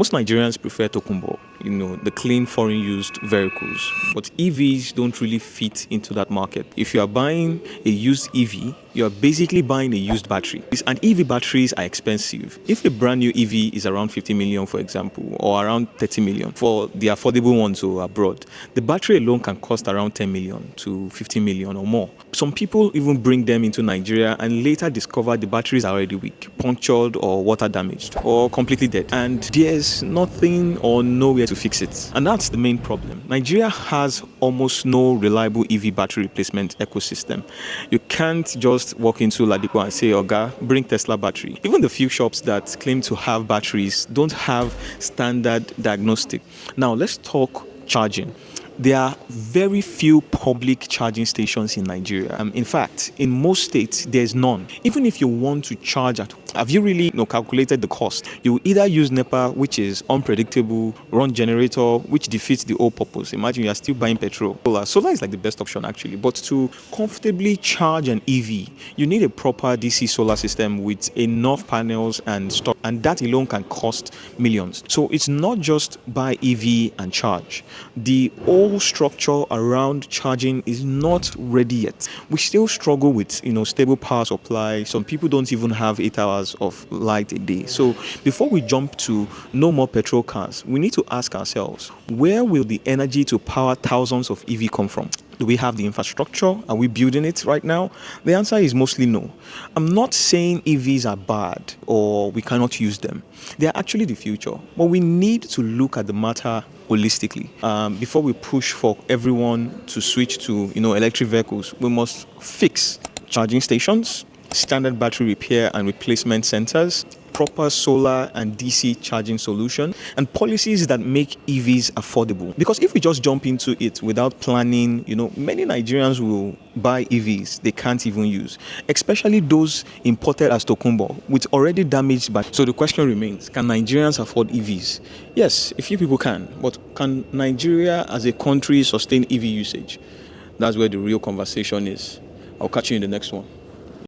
Most Nigerians prefer Tokumbo, the clean foreign used vehicles. But EVs don't really fit into that market. If you are buying a used EV, you are basically buying a used battery. And EV batteries are expensive. If a brand new EV is around 50 million, for example, or around 30 million for the affordable ones who are abroad, the battery alone can cost around 10 million to 50 million or more. Some people even bring them into Nigeria and later discover the batteries are already weak, punctured or water damaged or completely dead. And there's nothing or nowhere to fix it. And that's the main problem. Nigeria has almost no reliable EV battery replacement ecosystem. You can't just walk into Ladipo and say, Oga, bring Tesla battery. Even the few shops that claim to have batteries don't have standard diagnostic. Now let's talk charging. There are very few public charging stations in Nigeria. In fact, in most states, there's none. Even if you want to charge at home, have you really calculated the cost? You either use NEPA, which is unpredictable, run generator, which defeats the whole purpose. Imagine you are still buying petrol. Solar is like the best option actually, but to comfortably charge an EV, you need a proper DC solar system with enough panels and stock, and that alone can cost millions. So it's not just buy EV and charge. The whole structure around charging is not ready yet. We still struggle with stable power supply. Some people don't even have 8 hours of light a day. So before we jump to no more petrol cars, we need to ask ourselves, where will the energy to power thousands of EV come from? Do we have the infrastructure? Are we building it right now? The answer is mostly no. I'm not saying EVs are bad or we cannot use them. They are actually the future. But we need to look at the matter holistically. Before we push for everyone to switch to electric vehicles, we must fix charging stations, standard battery repair and replacement centers, proper solar and DC charging solution, and policies that make EVs affordable. Because if we just jump into it without planning, many Nigerians will buy EVs they can't even use, especially those imported as Tokumbo with already damaged batteries. So the question remains, can Nigerians afford EVs? Yes, a few people can, but can Nigeria as a country sustain EV usage? That's where the real conversation is. I'll catch you in the next one.